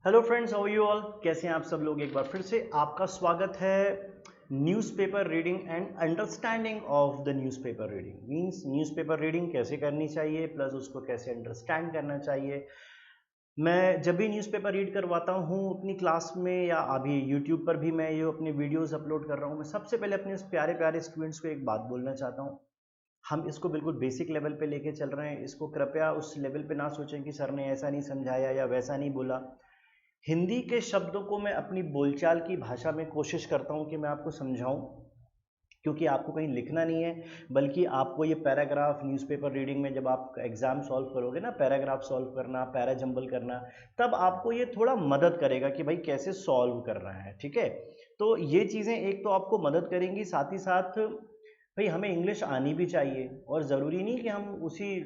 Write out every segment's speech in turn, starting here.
Hello friends, how are you all. कैसे हैं आप सब लोग। एक बार फिर से आपका स्वागत है newspaper reading and understanding of the newspaper reading. Means newspaper reading कैसे करनी चाहिए प्लस उसको कैसे अंडरस्टैंड करना चाहिए। मैं जब भी न्यूज़पेपर रीड करवाता हूँ अपनी क्लास में या अभी यूट्यूब पर भी मैं ये अपने वीडियोस अपलोड कर रहा हूँ, मैं सबसे पहले अपने इस प्यारे प्यारे स्टूडेंट्स को एक बात बोलना चाहता हूँ। हम इसको बिल्कुल बेसिक लेवल पे लेके चल रहे हैं। इसको कृपया उस लेवल पे ना सोचें कि सर ने ऐसा नहीं समझाया या वैसा नहीं बोला। हिंदी के शब्दों को मैं अपनी बोलचाल की भाषा में कोशिश करता हूँ कि मैं आपको समझाऊं, क्योंकि आपको कहीं लिखना नहीं है, बल्कि आपको ये पैराग्राफ न्यूज़पेपर रीडिंग में जब आप एग्ज़ाम सॉल्व करोगे ना, पैराग्राफ सॉल्व करना, पैरा जंबल करना, तब आपको ये थोड़ा मदद करेगा कि भाई कैसे सॉल्व कर रहा है। ठीक है, तो ये चीज़ें एक तो आपको मदद करेंगी, साथ ही साथ भाई हमें इंग्लिश आनी भी चाहिए और ज़रूरी नहीं कि हम उसी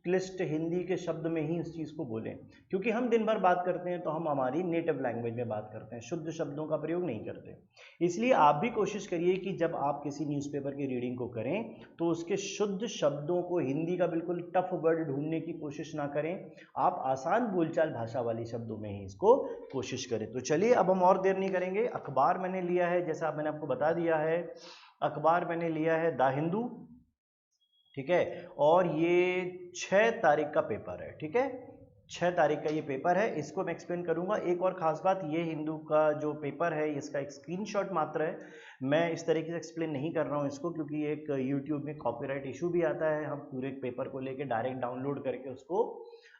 क्लिष्ट हिंदी के शब्द में ही इस चीज़ को बोलें, क्योंकि हम दिन भर बात करते हैं तो हम हमारी नेटिव लैंग्वेज में बात करते हैं, शुद्ध शब्दों का प्रयोग नहीं करते। इसलिए आप भी कोशिश करिए कि जब आप किसी न्यूज़पेपर की रीडिंग को करें तो उसके शुद्ध शब्दों को, हिंदी का बिल्कुल टफ वर्ड ढूंढने की कोशिश ना करें, आप आसान बोलचाल भाषा वाली शब्दों में ही इसको कोशिश करें। तो चलिए अब हम और देर नहीं करेंगे। अखबार मैंने लिया है, जैसा मैंने आपको बता दिया है, अखबार मैंने लिया है द हिंदू। ठीक है, और ये 6 तारीख का पेपर है। ठीक है, 6 तारीख का ये पेपर है, इसको मैं एक्सप्लेन करूंगा। एक और खास बात, ये हिंदू का जो पेपर है इसका एक स्क्रीनशॉट मात्र है। मैं इस तरीके से एक्सप्लेन नहीं कर रहा हूँ इसको, क्योंकि एक यूट्यूब में कॉपीराइट इशू भी आता है। हम पूरे पेपर को लेके डायरेक्ट डाउनलोड करके उसको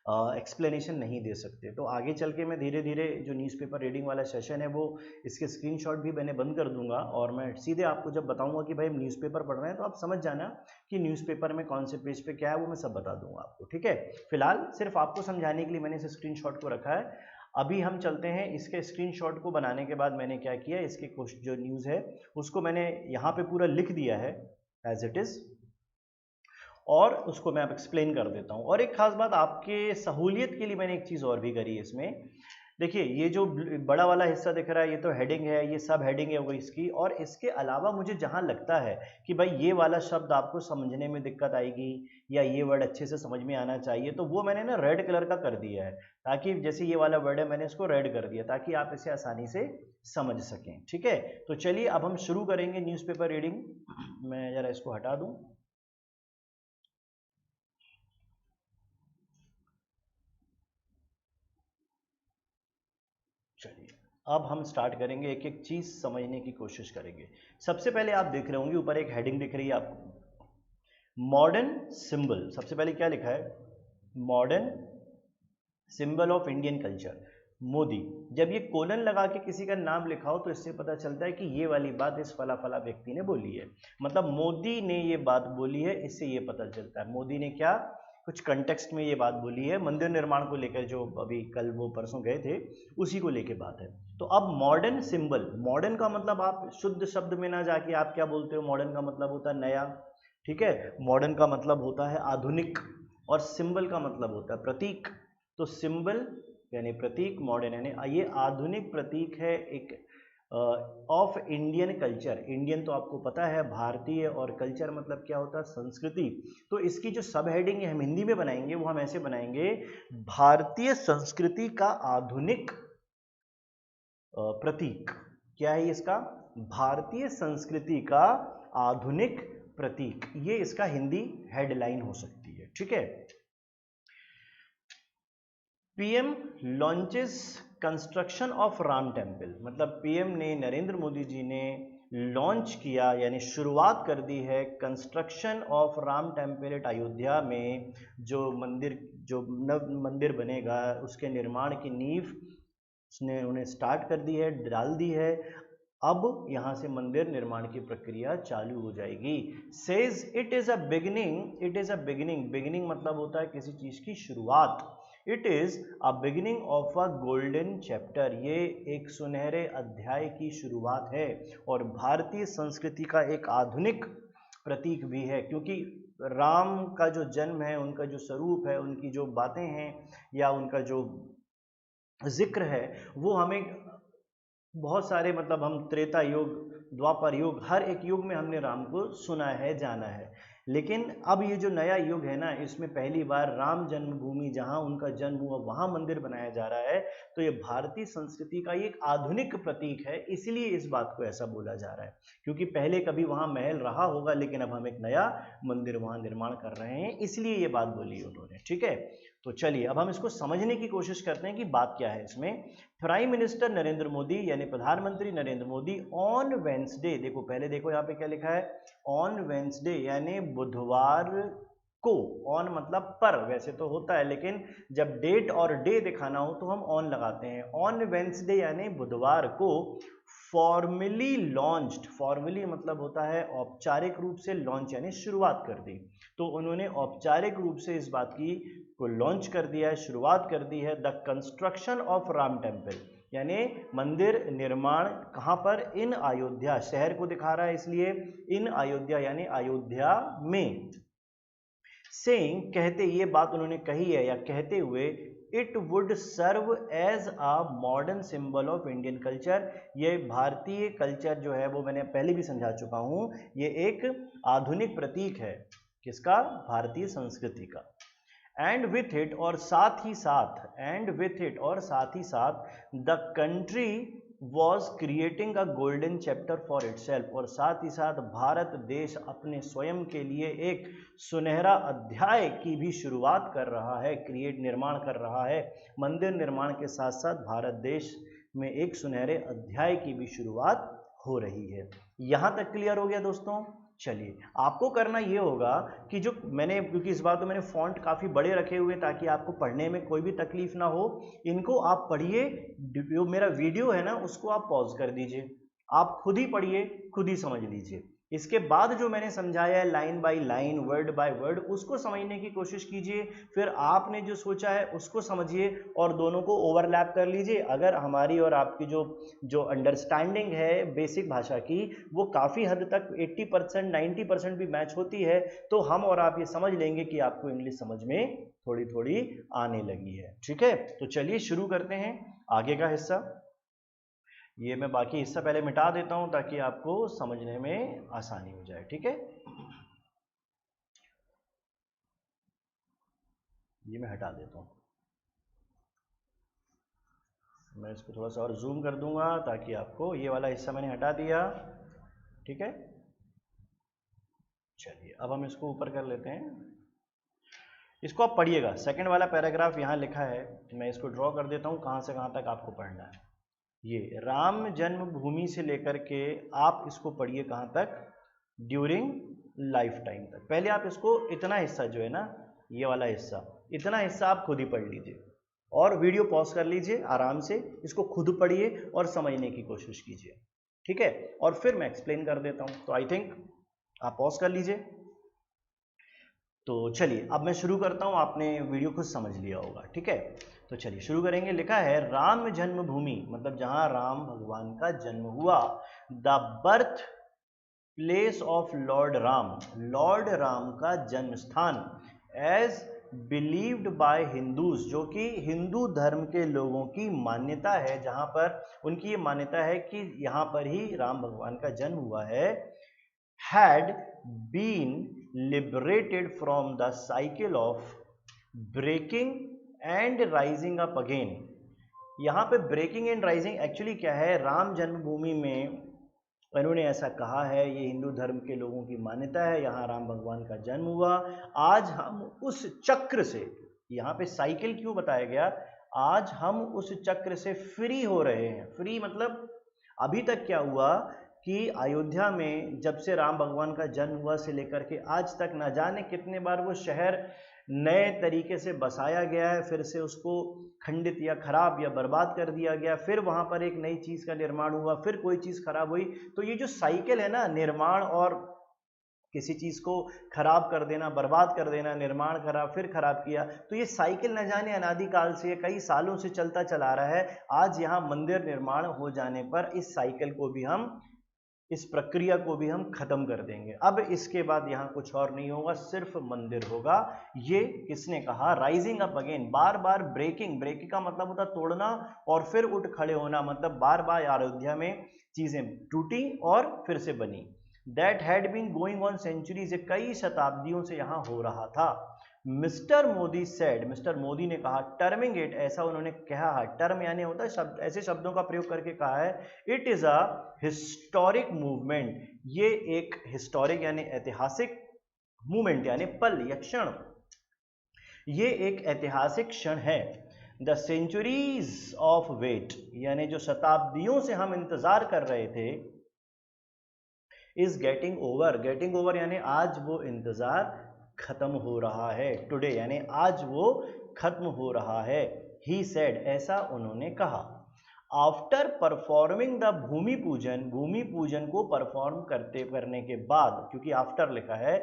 एक्सप्लेनेशन नहीं दे सकते। तो आगे चल के मैं धीरे धीरे जो न्यूज़पेपर रीडिंग वाला सेशन है वो इसके स्क्रीनशॉट भी मैंने बंद कर दूंगा, और मैं सीधे आपको जब बताऊंगा कि भाई न्यूज़पेपर पढ़ रहे हैं तो आप समझ जाना कि न्यूज़पेपर में कौन से पेज पे क्या है, वो मैं सब बता दूंगा आपको। ठीक है, फिलहाल सिर्फ आपको समझाने के लिए मैंने इस स्क्रीनशॉट को रखा है। अभी हम चलते हैं। इसके स्क्रीनशॉट को बनाने के बाद मैंने क्या किया, इसके कुछ जो न्यूज़ है उसको मैंने यहाँ पे पूरा लिख दिया है एज इट इज़, और उसको मैं अब एक्सप्लेन कर देता हूँ। और एक खास बात, आपके सहूलियत के लिए मैंने एक चीज़ और भी करी है इसमें। देखिए, ये जो बड़ा वाला हिस्सा दिख रहा है ये तो हेडिंग है, ये सब हेडिंग है वो इसकी। और इसके अलावा मुझे जहाँ लगता है कि भाई ये वाला शब्द आपको समझने में दिक्कत आएगी या ये वर्ड अच्छे से समझ में आना चाहिए, तो वो मैंने ना रेड कलर का कर दिया है, ताकि जैसे ये वाला वर्ड है मैंने इसको रेड कर दिया ताकि आप इसे आसानी से समझ सकें। ठीक है, तो चलिए अब हम शुरू करेंगे न्यूज़पेपर रीडिंग। मैं ज़रा इसको हटा दूँ। चलिए अब हम स्टार्ट करेंगे, एक एक चीज समझने की कोशिश करेंगे। सबसे पहले आप देख रहे होंगे ऊपर एक हेडिंग दिख रही है आपको, मॉडर्न सिंबल। सबसे पहले क्या लिखा है, modern symbol of Indian culture, Modi. जब ये कोलन लगा के किसी का नाम लिखा हो तो इससे पता चलता है कि ये वाली बात इस फला फला व्यक्ति ने बोली है, मतलब मोदी ने ये बात बोली है। इससे ये पता चलता है मोदी ने क्या कुछ कंटेक्स्ट में ये बात बोली है, मंदिर निर्माण को लेकर, जो अभी कल वो परसों गए थे उसी को लेके बात है। तो अब मॉडर्न सिंबल, मॉडर्न का मतलब आप शुद्ध शब्द में ना जाके आप क्या बोलते हो, मॉडर्न का मतलब होता है नया। ठीक है, मॉडर्न का मतलब होता है आधुनिक, और सिंबल का मतलब होता है प्रतीक। तो सिंबल यानी प्रतीक, मॉडर्न यानी ये आधुनिक प्रतीक है एक ऑफ इंडियन कल्चर। इंडियन तो आपको पता है भारतीय, और कल्चर मतलब क्या होता है, संस्कृति। तो इसकी जो सब हेडिंग हम हिंदी में बनाएंगे वो हम ऐसे बनाएंगे, भारतीय संस्कृति का आधुनिक प्रतीक। क्या है इसका, भारतीय संस्कृति का आधुनिक प्रतीक। ये इसका हिंदी हेडलाइन हो सकती है। ठीक है, PM launches construction of Ram temple, मतलब पीएम ने, नरेंद्र मोदी जी ने लॉन्च किया यानी शुरुआत कर दी है construction of Ram temple at Ayodhya में। जो मंदिर, जो नव मंदिर बनेगा उसके निर्माण की नींव उसने उन्हें स्टार्ट कर दी है, डाल दी है। अब यहाँ से मंदिर निर्माण की प्रक्रिया चालू हो जाएगी। Says it is a beginning, it is a beginning, beginning मतलब होता है किसी चीज की शुरुआत। It is a beginning of a golden chapter, ये एक सुनहरे अध्याय की शुरुआत है, और भारतीय संस्कृति का एक आधुनिक प्रतीक भी है। क्योंकि राम का जो जन्म है, उनका जो स्वरूप है, उनकी जो बातें हैं या उनका जो जिक्र है, वो हमें बहुत सारे, मतलब हम त्रेता युग, द्वापर युग, हर एक युग में हमने राम को सुना है, जाना है। लेकिन अब ये जो नया युग है ना, इसमें पहली बार राम जन्मभूमि जहां उनका जन्म हुआ वहां मंदिर बनाया जा रहा है। तो ये भारतीय संस्कृति का एक आधुनिक प्रतीक है, इसलिए इस बात को ऐसा बोला जा रहा है। क्योंकि पहले कभी वहां महल रहा होगा, लेकिन अब हम एक नया मंदिर वहां निर्माण कर रहे हैं, इसलिए ये बात बोली उन्होंने। ठीक है, तो चलिए अब हम इसको समझने की कोशिश करते हैं कि बात क्या है इसमें। प्राइम मिनिस्टर नरेंद्र मोदी यानी प्रधानमंत्री नरेंद्र मोदी ऑन वेंसडे, देखो पहले देखो यहाँ पे क्या लिखा है, ऑन वेंसडे यानी बुधवार को, ऑन मतलब पर वैसे तो होता है, लेकिन जब डेट और डे दिखाना हो तो हम ऑन लगाते हैं। ऑन वेंसडे यानी बुधवार को फॉर्मली लॉन्च्ड, फॉर्मली मतलब होता है औपचारिक रूप से, लॉन्च यानी शुरुआत कर दी। तो उन्होंने औपचारिक रूप से इस बात की को लॉन्च कर दिया है, शुरुआत कर दी है, the construction of Ram temple, यानी मंदिर निर्माण कहाँ पर, इन अयोध्या, शहर को दिखा रहा है इसलिए इन अयोध्या यानी अयोध्या में। सेइंग कहते, ये बात उन्होंने कही है या कहते हुए, it would serve as a modern symbol of Indian culture, ये भारतीय कल्चर जो है वो मैंने पहले भी समझा चुका हूं, ये एक आधुनिक प्रतीक है किसका, भारतीय संस्कृति का। एंड विथ इट, और साथ ही साथ, एंड विथ इट और साथ ही साथ, the country was creating a golden chapter for itself, और साथ ही साथ भारत देश अपने स्वयं के लिए एक सुनहरा अध्याय की भी शुरुआत कर रहा है, क्रिएट निर्माण कर रहा है। मंदिर निर्माण के साथ साथ भारत देश में एक सुनहरे अध्याय की भी शुरुआत हो रही है। यहां तक क्लियर हो गया दोस्तों। चलिए आपको करना ये होगा कि जो मैंने, क्योंकि इस बार तो मैंने फॉन्ट काफ़ी बड़े रखे हुए ताकि आपको पढ़ने में कोई भी तकलीफ ना हो, इनको आप पढ़िए, जो मेरा वीडियो है ना उसको आप पॉज कर दीजिए, आप खुद ही पढ़िए, खुद ही समझ लीजिए। इसके बाद जो मैंने समझाया है line by line, word by word, उसको समझने की कोशिश कीजिए। फिर आपने जो सोचा है उसको समझिए और दोनों को ओवरलैप कर लीजिए। अगर हमारी और आपकी जो अंडरस्टैंडिंग है बेसिक भाषा की वो काफ़ी हद तक 80% 90% भी मैच होती है, तो हम और आप ये समझ लेंगे कि आपको इंग्लिश समझ में थोड़ी थोड़ी आने लगी है। ठीक है, तो चलिए शुरू करते हैं आगे का हिस्सा। ये मैं बाकी हिस्सा पहले मिटा देता हूं ताकि आपको समझने में आसानी हो जाए। ठीक है, ये मैं हटा देता हूं, मैं इसको थोड़ा सा और जूम कर दूंगा ताकि आपको, ये वाला हिस्सा मैंने हटा दिया। ठीक है, चलिए अब हम इसको ऊपर कर लेते हैं। इसको आप पढ़िएगा, सेकंड वाला पैराग्राफ यहाँ लिखा है, मैं इसको ड्रॉ कर देता हूँ कहाँ से कहाँ तक आपको पढ़ना है। ये राम जन्मभूमि से लेकर के आप इसको पढ़िए कहाँ तक, ड्यूरिंग लाइफ टाइम तक। पहले आप इसको इतना हिस्सा जो है ना, ये वाला हिस्सा, इतना हिस्सा आप खुद ही पढ़ लीजिए और वीडियो पॉज कर लीजिए, आराम से इसको खुद पढ़िए और समझने की कोशिश कीजिए। ठीक है, और फिर मैं एक्सप्लेन कर देता हूँ। तो आई थिंक आप पॉज कर लीजिए। तो चलिए अब मैं शुरू करता हूँ, आपने वीडियो खुद समझ लिया होगा। ठीक है, तो चलिए शुरू करेंगे। लिखा है राम जन्मभूमि मतलब जहां राम भगवान का जन्म हुआ, the birth place of Lord Ram, Lord Ram का जन्म स्थान, एज बिलीव्ड बाय हिंदूज, जो कि हिंदू धर्म के लोगों की मान्यता है, जहां पर उनकी ये मान्यता है कि यहां पर ही राम भगवान का जन्म हुआ है, had been liberated from the cycle of breaking and rising up again। यहाँ पे ब्रेकिंग एंड राइजिंग एक्चुअली क्या है, राम जन्मभूमि में उन्होंने ऐसा कहा है, ये हिंदू धर्म के लोगों की मान्यता है, यहाँ राम भगवान का जन्म हुआ। आज हम उस चक्र से, यहाँ पे साइकिल क्यों बताया गया, आज हम उस चक्र से फ्री हो रहे हैं। फ्री मतलब अभी तक क्या हुआ कि अयोध्या में जब से राम भगवान का जन्म हुआ से लेकर के आज तक न जाने कितने बार वो शहर नए तरीके से बसाया गया है, फिर से उसको खंडित या खराब या बर्बाद कर दिया गया, फिर वहां पर एक नई चीज का निर्माण हुआ, फिर कोई चीज खराब हुई। तो ये जो साइकिल है ना, निर्माण और किसी चीज को खराब कर देना, बर्बाद कर देना, निर्माण करा फिर खराब किया, तो ये साइकिल न जाने अनादिकाल से कई सालों से चलता चला रहा है। आज यहाँ मंदिर निर्माण हो जाने पर इस साइकिल को भी हम, इस प्रक्रिया को भी हम खत्म कर देंगे। अब इसके बाद यहाँ कुछ और नहीं होगा, सिर्फ मंदिर होगा। ये किसने कहा, राइजिंग अप अगेन, बार बार ब्रेकिंग, ब्रेकिंग का मतलब होता तोड़ना और फिर उठ खड़े होना, मतलब बार बार अयोध्या में चीजें टूटी और फिर से बनी। That had been going on centuries, कई शताब्दियों से यहाँ हो रहा था। Mister Modi said, mister Modi ने कहा, टर्मिंग इट, ऐसा उन्होंने कहा है, टर्म यानी होता है शब्द, ऐसे शब्दों का प्रयोग करके कहा है, it is a historic movement, ये एक हिस्टोरिक यानी ऐतिहासिक, मूवमेंट यानी पल या क्षण, ये एक ऐतिहासिक क्षण है। द सेंचुरीज ऑफ वेट, यानी जो शताब्दियों से हम इंतजार कर रहे थे, is getting over, getting over यानी आज वो इंतजार खत्म हो रहा है, टुडे यानी आज वो खत्म हो रहा है। ही सेड, ऐसा उन्होंने कहा। आफ्टर परफॉर्मिंग द भूमि पूजन, भूमि पूजन को परफॉर्म करने के बाद, क्योंकि आफ्टर लिखा है,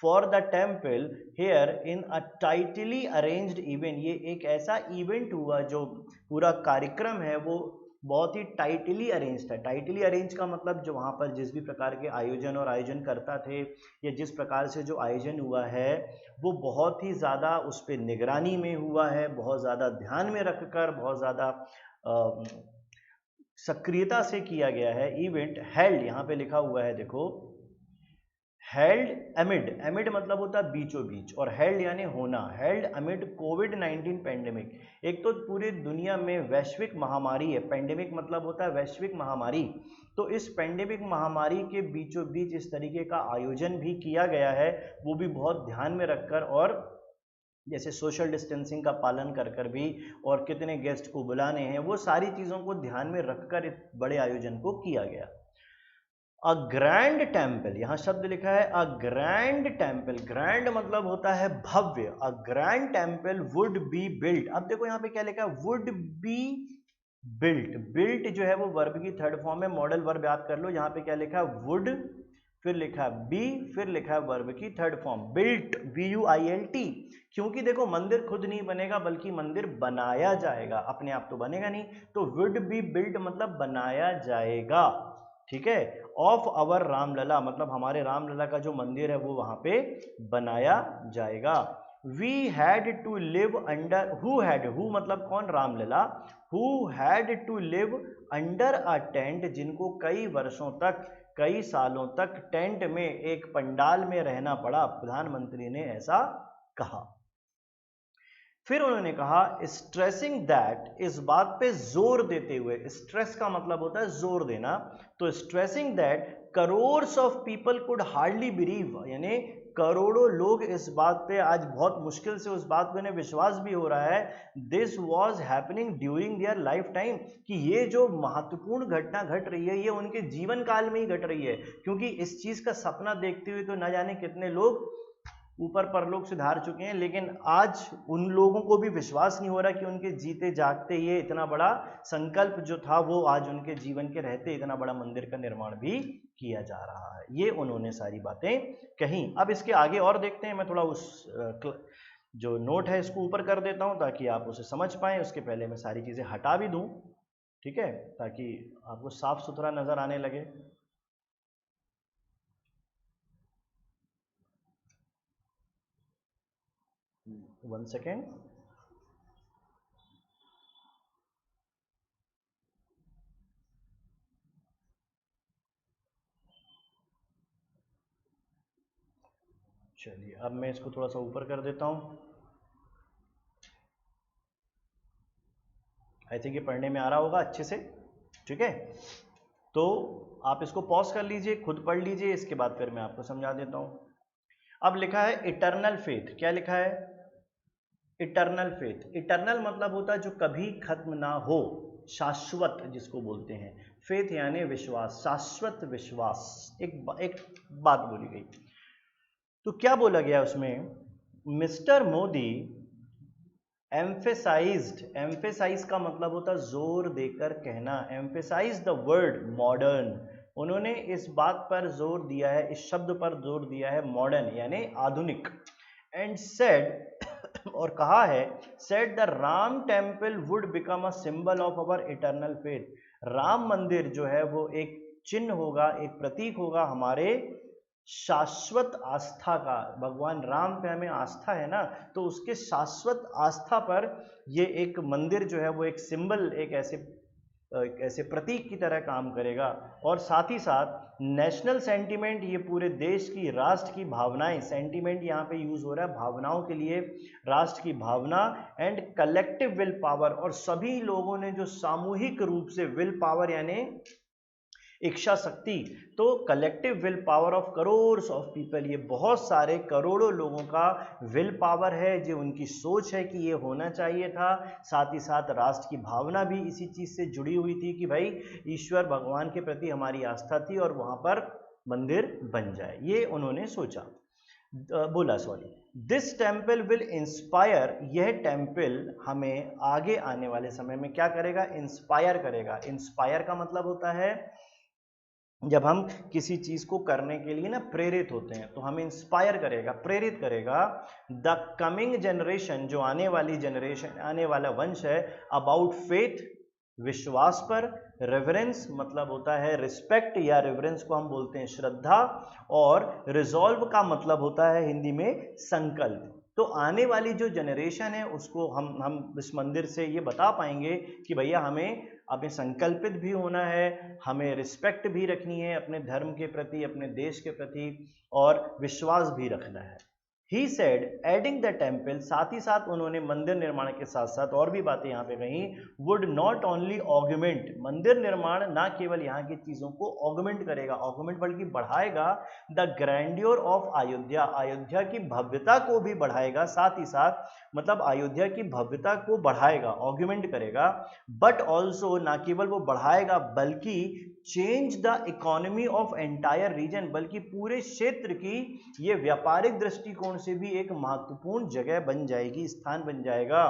for the temple here in a tightly arranged event, ये एक ऐसा इवेंट हुआ जो पूरा कार्यक्रम है वो बहुत ही टाइटली अरेंज था। टाइटली अरेंज का मतलब जो वहाँ पर जिस भी प्रकार के आयोजन और आयोजन करता थे, या जिस प्रकार से जो आयोजन हुआ है वो बहुत ही ज़्यादा उस पर निगरानी में हुआ है, बहुत ज़्यादा ध्यान में रखकर, बहुत ज़्यादा सक्रियता से किया गया है। इवेंट हेल्ड, यहाँ पे लिखा हुआ है देखो, हेल्ड एमिड, एमिड मतलब होता है बीचों बीच, और हेल्ड यानी होना, हेल्ड अमिड कोविड-19 पेंडेमिक, एक तो पूरी दुनिया में वैश्विक महामारी है, पेंडेमिक मतलब होता है वैश्विक महामारी, तो इस पेंडेमिक महामारी के बीचों बीच इस तरीके का आयोजन भी किया गया है, वो भी बहुत ध्यान में रखकर, और जैसे सोशल डिस्टेंसिंग का पालन कर कर भी, और कितने गेस्ट को बुलाने हैं, वो सारी चीज़ों को ध्यान में रखकर इस बड़े आयोजन को किया गया। अ ग्रैंड टेम्पल, यहां शब्द लिखा है अ ग्रैंड टेम्पल, ग्रैंड मतलब होता है भव्य, a grand temple would be built, अब देखो यहां पे क्या लिखा है, वुड बी बिल्ट, बिल्ट जो है वो वर्ब की थर्ड फॉर्म है, मॉडल वर्ब याद कर लो, यहां पे क्या लिखा है वुड, फिर लिखा है बी, फिर लिखा है वर्ब की थर्ड फॉर्म, बिल्ट, BUILT, क्योंकि देखो मंदिर खुद नहीं बनेगा बल्कि मंदिर बनाया जाएगा, अपने आप तो बनेगा नहीं, तो वुड बी बिल्ट मतलब बनाया जाएगा, ठीक है। ऑफ अवर रामलला मतलब हमारे रामलला का जो मंदिर है वो वहां पे बनाया जाएगा। We had to live under, who had, who मतलब कौन, Ramlalla, who had to live under a tent, जिनको कई वर्षों तक, कई सालों तक टेंट में, एक पंडाल में रहना पड़ा, प्रधानमंत्री ने ऐसा कहा। फिर उन्होंने कहा स्ट्रेसिंग दैट, इस बात पे जोर देते हुए, स्ट्रेस का मतलब होता है जोर देना, तो stressing that crores of people could hardly believe, यानी करोड़ों लोग इस बात पे आज बहुत मुश्किल से उस बात पे उन्हें विश्वास भी हो रहा है, this was happening during their life time, कि ये जो महत्वपूर्ण घटना घट रही है ये उनके जीवन काल में ही घट रही है, क्योंकि इस चीज का सपना देखते हुए तो न जाने कितने लोग ऊपर परलोक से धार चुके हैं, लेकिन आज उन लोगों को भी विश्वास नहीं हो रहा कि उनके जीते जागते ये इतना बड़ा संकल्प जो था वो आज उनके जीवन के रहते इतना बड़ा मंदिर का निर्माण भी किया जा रहा है। ये उन्होंने सारी बातें कही। अब इसके आगे और देखते हैं, मैं थोड़ा उस जो नोट है इसको ऊपर कर देता हूं ताकि आप उसे समझ पाएं, उसके पहले मैं सारी चीजें हटा भी दूं, ठीक है, ताकि आपको साफ सुथरा नजर आने लगे। 1 सेकेंड। चलिए अब मैं इसको थोड़ा सा ऊपर कर देता हूं। आई थिंक ये पढ़ने में आ रहा होगा अच्छे से, ठीक है। तो आप इसको पॉज कर लीजिए, खुद पढ़ लीजिए, इसके बाद फिर मैं आपको समझा देता हूं। अब लिखा है इटर्नल फेथ, क्या लिखा है, इटर्नल फेथ, इटर्नल मतलब होता है जो कभी खत्म ना हो, शाश्वत जिसको बोलते हैं, फेथ यानी विश्वास, शाश्वत विश्वास, एक बात बोली गई। तो क्या बोला गया उसमें, मिस्टर मोदी एम्फेसाइज्ड, एम्फेसाइज का मतलब होता है जोर देकर कहना, एम्फेसाइज द वर्ड मॉडर्न, उन्होंने इस बात पर जोर दिया है, इस शब्द पर जोर दिया है मॉडर्न यानी आधुनिक, एंड सेड और कहा है, said the Ram temple would become a symbol of our eternal faith, Ram मंदिर जो है वो एक चिन्ह होगा, एक प्रतीक होगा हमारे शाश्वत आस्था का, भगवान राम पे हमें आस्था है ना, तो उसके शाश्वत आस्था पर ये एक मंदिर जो है वो एक सिंबल, एक ऐसे ऐसे प्रतीक की तरह काम करेगा। और साथ ही साथ नेशनल सेंटीमेंट, ये पूरे देश की, राष्ट्र की भावनाएं, सेंटीमेंट यहाँ पे यूज हो रहा है भावनाओं के लिए, राष्ट्र की भावना, एंड कलेक्टिव विल पावर, और सभी लोगों ने जो सामूहिक रूप से, विल पावर यानी इच्छा शक्ति, तो collective will power of crores of people, ये बहुत सारे करोड़ों लोगों का विल पावर है, जो उनकी सोच है कि ये होना चाहिए था। साथ ही साथ राष्ट्र की भावना भी इसी चीज से जुड़ी हुई थी कि भाई ईश्वर भगवान के प्रति हमारी आस्था थी और वहां पर मंदिर बन जाए, ये उन्होंने सोचा, बोला sorry. This temple will inspire, यह टेम्पल हमें आगे आने वाले समय में क्या करेगा, इंस्पायर करेगा। इंस्पायर का मतलब होता है जब हम किसी चीज को करने के लिए ना प्रेरित होते हैं, तो हमें इंस्पायर करेगा, प्रेरित करेगा। द कमिंग जनरेशन, जो आने वाली जनरेशन, आने वाला वंश है, अबाउट फेथ, विश्वास पर, रेवरेंस मतलब होता है रिस्पेक्ट, या रेवरेंस को हम बोलते हैं श्रद्धा, और रिजॉल्व का मतलब होता है हिंदी में संकल्प। तो आने वाली जो जनरेशन है उसको हम इस मंदिर से ये बता पाएंगे कि भैया हमें अपने संकल्पित भी होना है, हमें रिस्पेक्ट भी रखनी है अपने धर्म के प्रति, अपने देश के प्रति, और विश्वास भी रखना है। He said adding the temple, साथ ही साथ उन्होंने मंदिर निर्माण के साथ साथ और भी बातें यहाँ पे कही, वुड नॉट ओनली ऑगमेंट, मंदिर निर्माण ना केवल यहाँ की चीजों को ऑगमेंट करेगा, ऑगमेंट बल्कि बढ़ाएगा, the grandeur of Ayodhya, Ayodhya की भव्यता को भी बढ़ाएगा, साथ ही साथ मतलब अयोध्या की भव्यता को बढ़ाएगा, ऑगमेंट करेगा, बट ऑल्सो ना केवल वो बढ़ाएगा बल्कि change the economy of entire reason, बल्कि पूरे क्षेत्र की ये व्यापारिक दृष्टिकोण से भी एक महत्वपूर्ण जगह बन जाएगी, स्थान बन जाएगा।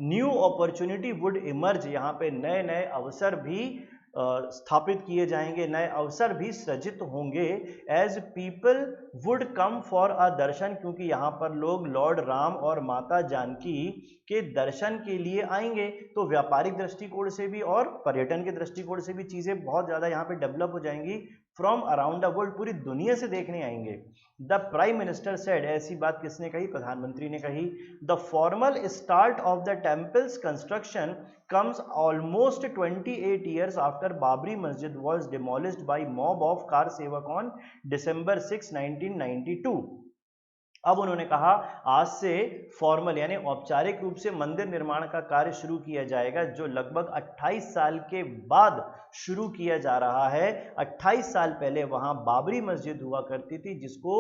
न्यू अपॉर्चुनिटी वुड इमर्ज, यहाँ पे नए नए अवसर भी स्थापित किए जाएंगे, नए अवसर भी सृजित होंगे। As people would come for a darshan, क्योंकि यहाँ पर लोग लॉर्ड राम और माता जानकी के दर्शन के लिए आएंगे, तो व्यापारिक दृष्टिकोण से भी और पर्यटन के दृष्टिकोण से भी चीजें बहुत ज्यादा यहाँ पे डेवलप हो जाएंगी। फ्रॉम अराउंड द वर्ल्ड, पूरी दुनिया से देखने आएंगे। द प्राइम मिनिस्टर सेड, ऐसी बात किसने कही, प्रधानमंत्री ने कही। The formal start of the temples construction comes almost 28 years after Babri Masjid was demolished by mob of car sevak on December 6, 1992। अब उन्होंने कहा आज से फॉर्मल यानी औपचारिक रूप से मंदिर निर्माण का कार्य शुरू किया जाएगा, जो लगभग 28 साल के बाद शुरू किया जा रहा है। 28 साल पहले वहां बाबरी मस्जिद हुआ करती थी, जिसको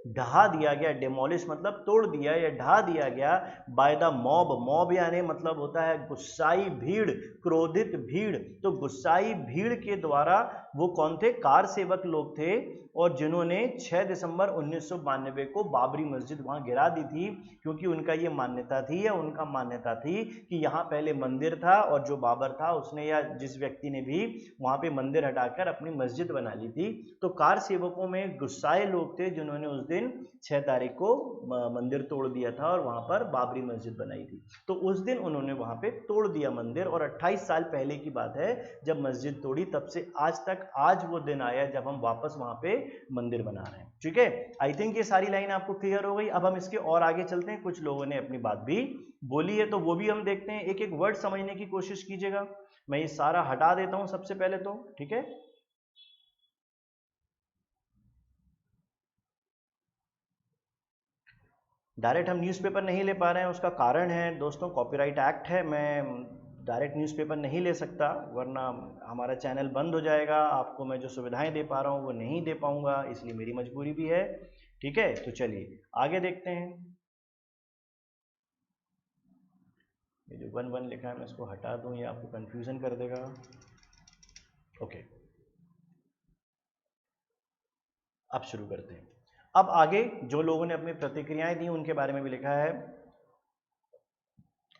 ढहा दिया गया, डिमोलिश मतलब तोड़ दिया या ढहा दिया गया, बाय द मॉब, मॉब यानी मतलब होता है गुस्साई भीड़, क्रोधित भीड़, तो गुस्साई भीड़ के द्वारा, वो कौन थे, कार सेवक लोग थे, और जिन्होंने 6 दिसंबर 1992 को बाबरी मस्जिद वहां गिरा दी थी, क्योंकि उनका ये मान्यता थी, या उनका मान्यता थी कि यहाँ पहले मंदिर था, और जो बाबर था उसने या जिस व्यक्ति ने भी वहां पे मंदिर हटाकर अपनी मस्जिद बना ली थी। तो कार सेवकों में गुस्साए लोग थे जिन्होंने उस दिन 6 तारीख को मंदिर तोड़ दिया था और वहां पर बाबरी मस्जिद बनाई थी। तो उस दिन उन्होंने वहां पे तोड़ दिया मंदिर, और 28 साल पहले की बात है जब मस्जिद तोड़ी, तब से आज तक आज वो दिन आया जब हम वापस वहां पे मंदिर बना रहे हैं। ठीक है, आई थिंक ये सारी लाइन आपको क्लियर हो गई। अब हम इसके और आगे चलते हैं, कुछ लोगों ने अपनी बात भी बोली है तो वो भी हम देखते हैं, एक एक वर्ड समझने की कोशिश कीजिएगा। मैं ये सारा हटा देता हूं सबसे पहले तो, ठीक है। डायरेक्ट हम न्यूज़पेपर नहीं ले पा रहे हैं, उसका कारण है दोस्तों कॉपीराइट एक्ट है, मैं डायरेक्ट न्यूज़पेपर नहीं ले सकता, वरना हमारा चैनल बंद हो जाएगा, आपको मैं जो सुविधाएं दे पा रहा हूँ वो नहीं दे पाऊंगा, इसलिए मेरी मजबूरी भी है। ठीक है, तो चलिए आगे देखते हैं। ये जो 1-1 लिखा है मैं इसको हटा दूं, ये आपको कंफ्यूजन कर देगा। ओके, अब शुरू करते हैं। अब आगे जो लोगों ने अपनी प्रतिक्रियाएं दी उनके बारे में भी लिखा है।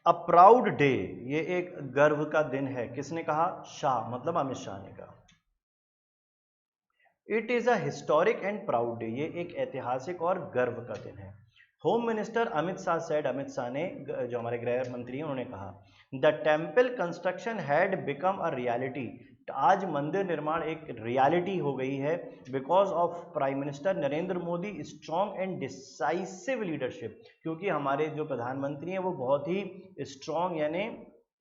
अ प्राउड डे, ये एक गर्व का दिन है, किसने कहा, शाह मतलब अमित शाह ने कहा। It is a historic and proud day, ये एक ऐतिहासिक और गर्व का दिन है। Home minister Amit Shah said, Amit Shah ने, जो हमारे गृह मंत्री हैं, उन्होंने कहा the temple construction had become a reality, आज मंदिर निर्माण एक रियलिटी हो गई है, because of prime minister Narendra Modi strong and decisive leadership, क्योंकि हमारे जो प्रधानमंत्री हैं वो बहुत ही स्ट्रॉन्ग यानी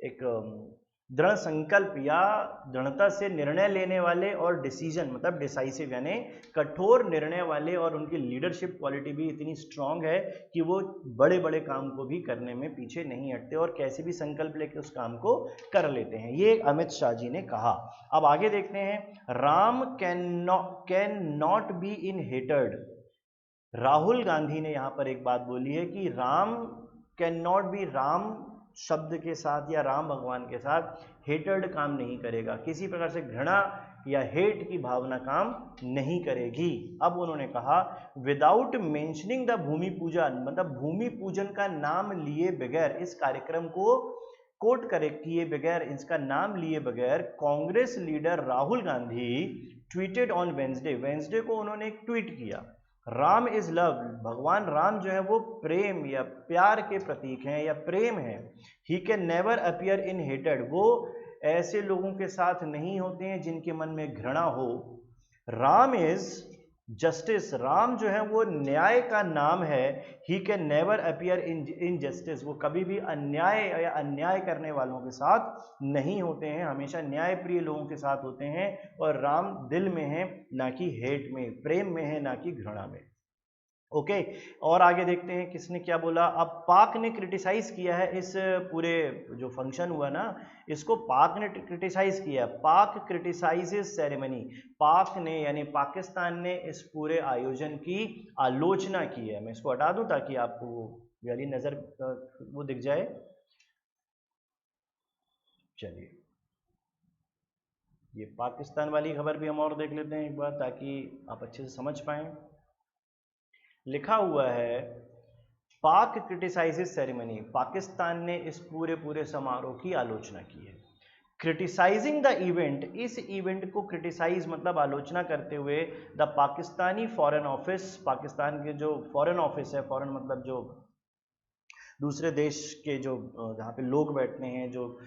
एक दृढ़ संकल्प या दृढ़ता से निर्णय लेने वाले, और डिसीजन मतलब डिसाइसिव यानी कठोर निर्णय वाले, और उनकी लीडरशिप क्वालिटी भी इतनी स्ट्रांग है कि वो बड़े बड़े काम को भी करने में पीछे नहीं हटते और कैसे भी संकल्प लेके उस काम को कर लेते हैं। ये अमित शाह जी ने कहा। अब आगे देखते हैं, Ram can not be in hated. Rahul Gandhi ने यहां पर एक बात बोली है कि Ram can not be, Ram शब्द के साथ या राम भगवान के साथ हेटेड काम नहीं करेगा, किसी प्रकार से घृणा या हेट की भावना काम नहीं करेगी। अब उन्होंने कहा विदाउट मेंशनिंग द भूमि पूजन, मतलब भूमि पूजन का नाम लिए बगैर, इस कार्यक्रम को कोट करे किए बगैर, इसका नाम लिए बगैर, Congress leader Rahul Gandhi tweeted on Wednesday को उन्होंने एक ट्वीट किया, राम इज लव, भगवान राम जो है वो प्रेम या प्यार के प्रतीक हैं या प्रेम है। He can never appear in hated, वो ऐसे लोगों के साथ नहीं होते हैं जिनके मन में घृणा हो। राम इज जस्टिस, राम जो है वो न्याय का नाम है। He can never appear in justice, वो कभी भी अन्याय या अन्याय करने वालों के साथ नहीं होते हैं, हमेशा न्याय प्रिय लोगों के साथ होते हैं, और राम दिल में है ना कि हेट में, प्रेम में है ना कि घृणा में। ओके, और आगे देखते हैं किसने क्या बोला। अब पाक ने क्रिटिसाइज किया है इस पूरे जो फंक्शन हुआ ना, इसको पाक ने क्रिटिसाइज किया। पाक क्रिटिसाइजेस सेरेमनी, पाक ने यानी पाकिस्तान ने इस पूरे आयोजन की आलोचना की है। मैं इसको हटा दूं ताकि आपको वाली नजर वो दिख जाए। चलिए, ये पाकिस्तान वाली खबर भी हम और देख लेते हैं एक बार ताकि आप अच्छे से समझ पाएं। लिखा हुआ है पाक क्रिटिसाइजेस सेरेमनी, पाकिस्तान ने इस पूरे समारोह की आलोचना की है। क्रिटिसाइजिंग द इवेंट, इस इवेंट को क्रिटिसाइज मतलब आलोचना करते हुए, the Pakistani foreign office, Pakistan के जो फॉरेन ऑफिस है, फॉरेन मतलब जो दूसरे देश के जो जहाँ पे लोग बैठते हैं, जो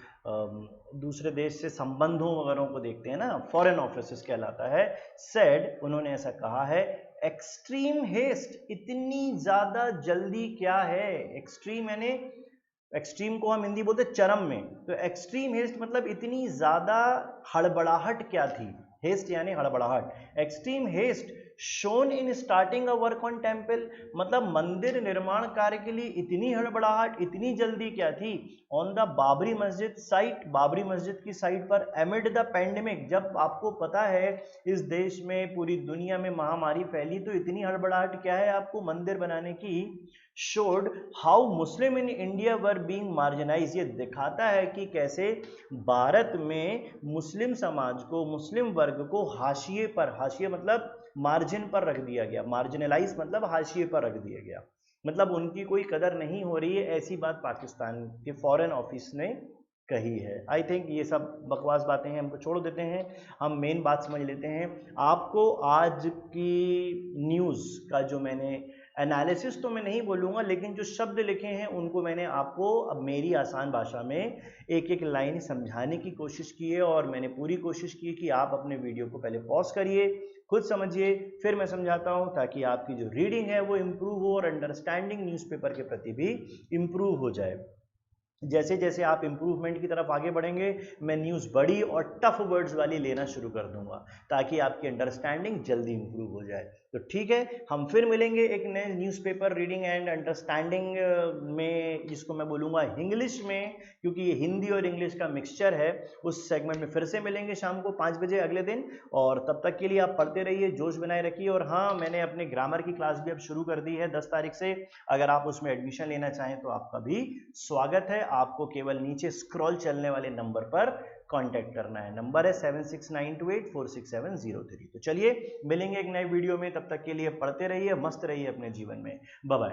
दूसरे देश से संबंधों वगैरह को देखते हैं ना, फॉरेन ऑफिस कहलाता है। सेड, उन्होंने ऐसा कहा है, एक्सट्रीम हेस्ट, इतनी ज्यादा जल्दी क्या है, एक्सट्रीम यानी एक्सट्रीम को हम हिंदी बोलते चरम में, तो एक्सट्रीम हेस्ट मतलब इतनी ज्यादा हड़बड़ाहट क्या थी, हेस्ट यानी हड़बड़ाहट। Extreme haste shown in starting a work on temple, मतलब मंदिर निर्माण कार्य के लिए इतनी हड़बड़ाहट, इतनी जल्दी क्या थी। ऑन द बाबरी मस्जिद साइट, बाबरी मस्जिद की साइट पर, एमिड द पेंडेमिक, जब आपको पता है इस देश में पूरी दुनिया में महामारी फैली, तो इतनी हड़बड़ाहट क्या है आपको मंदिर बनाने की। Showed how Muslim in India were being marginalise, ये दिखाता है कि कैसे भारत में मुस्लिम समाज को, मुस्लिम वर्ग को हाशिए पर, हाशिए मतलब मार्जिन पर रख दिया गया, मार्जिनलाइज मतलब हाशिए पर रख दिया गया, मतलब उनकी कोई कदर नहीं हो रही है, ऐसी बात पाकिस्तान के फॉरेन ऑफिस ने कही है। आई थिंक ये सब बकवास बातें हैं, हमको छोड़ देते हैं, हम मेन बात समझ लेते हैं। आपको आज की न्यूज़ का जो मैंने एनालिसिस तो मैं नहीं बोलूँगा, लेकिन जो शब्द लिखे हैं उनको मैंने आपको अब मेरी आसान भाषा में एक एक लाइन समझाने की कोशिश की है, और मैंने पूरी कोशिश की कि आप अपने वीडियो को पहले पॉज करिए, खुद समझिए, फिर मैं समझाता हूँ, ताकि आपकी जो रीडिंग है वो इम्प्रूव हो और अंडरस्टैंडिंग न्यूज़पेपर के प्रति भी इम्प्रूव हो जाए। जैसे जैसे आप इम्प्रूवमेंट की तरफ आगे बढ़ेंगे, मैं न्यूज़ बड़ी और टफ वर्ड्स वाली लेना शुरू कर दूंगा, ताकि आपकी अंडरस्टैंडिंग जल्दी इम्प्रूव हो जाए। तो ठीक है, हम फिर मिलेंगे एक नए न्यूज़पेपर रीडिंग एंड अंडरस्टैंडिंग में, जिसको मैं बोलूँगा इंग्लिश में, क्योंकि ये हिंदी और इंग्लिश का मिक्सचर है। उस सेगमेंट में फिर से मिलेंगे शाम को 5 बजे अगले दिन, और तब तक के लिए आप पढ़ते रहिए, जोश बनाए रखिए। और हाँ, मैंने अपने ग्रामर की क्लास भी अब शुरू कर दी है 10 तारीख से, अगर आप उसमें एडमिशन लेना चाहें तो आपका भी स्वागत है। आपको केवल नीचे स्क्रॉल चलने वाले नंबर पर कांटेक्ट करना है, नंबर है 7692846703। तो चलिए मिलेंगे एक नए वीडियो में, तब तक के लिए पढ़ते रहिए, मस्त रहिए अपने जीवन में। Bye bye.